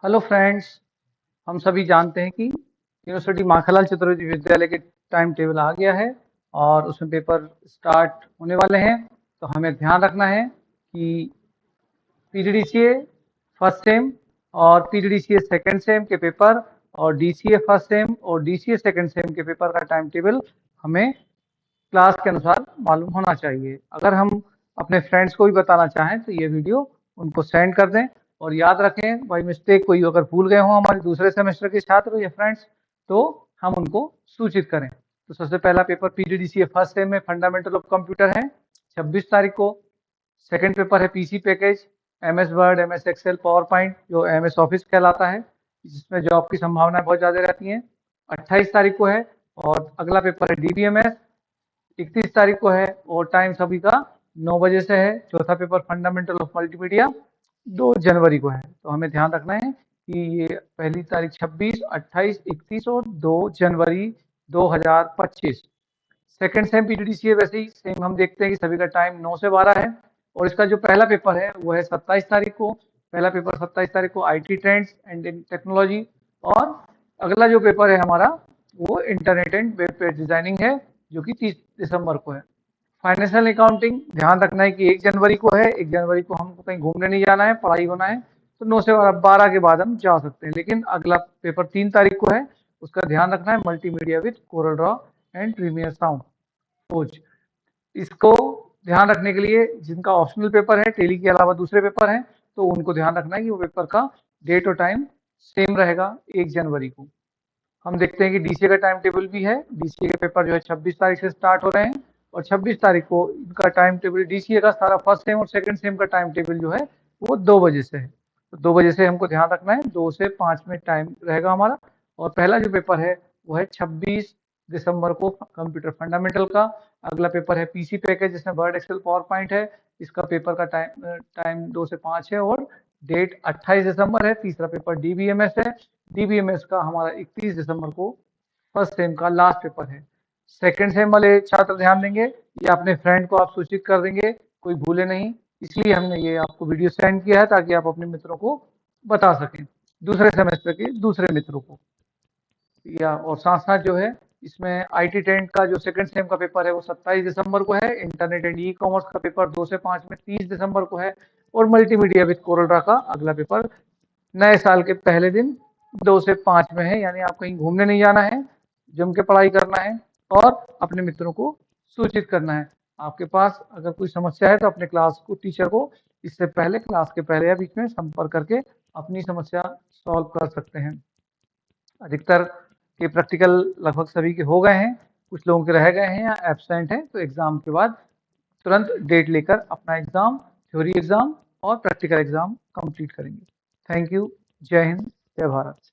Hello friends. हम सभी जानते हैं कि यूनिवर्सिटी माखनलाल चतुर्वेदी विद्यालय के टाइम टेबल आ गया है और उसमें पेपर स्टार्ट होने वाले हैं। तो हमें ध्यान रखना है कि पीजीडीसीए फर्स्ट सेम और पीजीडीसीए सेकंड सेम के पेपर और डीसीए फर्स्ट सेम और डीसीए सेकंड सेम के पेपर का टाइम टेबल हमें क्लास के अनुसार मालूम होना चाहिए। अगर हम अपने फ्रेंड्स को भी बताना चाहें तो ये वीडियो उनको सेंड कर दें। और याद रखें, बाई मिस्टेक कोई अगर भूल गए हों हमारे दूसरे सेमेस्टर के छात्र या फ्रेंड्स, तो हम उनको सूचित करें। तो सबसे पहला पेपर पीजीडीसीए फर्स्ट सेम में फंडामेंटल ऑफ कंप्यूटर है 26 तारीख को। सेकंड पेपर है PC package, MS Word, MS Excel, power point, जो एमएस ऑफिस कहलाता है, जिसमें जॉब की संभावनाएं बहुत ज़्यादा रहती हैं, 28 तारीख को है। और अगला पेपर है डीबीएमएस, 31 तारीख को है और टाइम सभी का 9 बजे से है। चौथा पेपर फंडामेंटल ऑफ मल्टीमीडिया 2 जनवरी को है। तो हमें ध्यान रखना है कि ये पहली तारीख 26, 28, 31 और 2 जनवरी 2025। सेकंड सेम पीजीडीसीए वैसे ही सेम हम देखते हैं कि सभी का टाइम 9 से 12 है। और इसका जो पहला पेपर है वो है 27 तारीख को। पहला पेपर 27 तारीख को आईटी ट्रेंड्स एंड टेक्नोलॉजी। और अगला जो पेपर है हमारा वो internet and web page designing है, जो कि 30 दिसंबर को है। फाइनेंशियल अकाउंटिंग ध्यान रखना है कि 1 जनवरी को है। 1 जनवरी को हमको कहीं घूमने नहीं जाना है, पढ़ाई होना है, तो 9 से 12 के बाद हम जा सकते हैं। लेकिन अगला पेपर 3 तारीख को है, उसका ध्यान रखना है, multimedia with Corel Draw and Premiere sound खोज। इसको ध्यान रखने के लिए जिनका ऑप्शनल पेपर है, टेली के अलावा दूसरे पेपर हैं, तो उनको ध्यान रखना है कि वो पेपर का डेट और टाइम सेम रहेगा 1 जनवरी को। हम देखते हैं कि डीसीए का टाइम टेबल भी है। डीसीए के पेपर जो है 26 तारीख से स्टार्ट हो रहे हैं और 26 तारीख को इनका टाइम टेबल डीसीए का सारा फर्स्ट सेम और सेकंड सेम का टाइम टेबल जो है वो 2 बजे से है। तो 2 बजे से हमको ध्यान रखना है, 2 से 5 में टाइम रहेगा हमारा। और पहला जो पेपर है वो है 26 दिसंबर को कंप्यूटर फंडामेंटल का। अगला पेपर है पीसी पैकेज, जिसमें वर्ड, एक्सेल, पावर पॉइंट है। इसका पेपर का टाइम 2 से 5 है और डेट 28 दिसंबर है। तीसरा पेपर डीबीएमएस है। डीबीएमएस का हमारा 31 दिसंबर को फर्स्ट सेम का लास्ट पेपर है। सेकंड सेम वाले छात्र ध्यान देंगे, या अपने फ्रेंड को आप सूचित कर देंगे, कोई भूले नहीं। इसलिए हमने ये आपको वीडियो सेंड किया है ताकि आप अपने मित्रों को बता सकें, दूसरे सेमेस्टर के दूसरे मित्रों को। या और साथ साथ जो है इसमें आईटी ट्रेंड का जो सेकंड सेम का पेपर है वो 27 दिसंबर को है। इंटरनेट एंड ई कॉमर्स का पेपर 2 से 5 में 30 दिसंबर को है। और मल्टीमीडिया विद कोरल ड्रॉ का अगला पेपर नए साल के पहले दिन 2 से 5 में है। यानी आप कहीं घूमने नहीं जाना है, जम के पढ़ाई करना है और अपने मित्रों को सूचित करना है। आपके पास अगर कोई समस्या है तो अपने क्लास को टीचर को इससे पहले, क्लास के पहले या बीच में संपर्क करके अपनी समस्या सॉल्व कर सकते हैं। अधिकतर के प्रैक्टिकल लगभग सभी के हो गए हैं, कुछ लोगों के रह गए हैं या एब्सेंट हैं। तो एग्जाम के बाद तुरंत डेट लेकर अपना एग्जाम, थ्योरी एग्जाम और प्रैक्टिकल एग्जाम कंप्लीट करेंगे। Thank you. जय हिंद, जय भारत।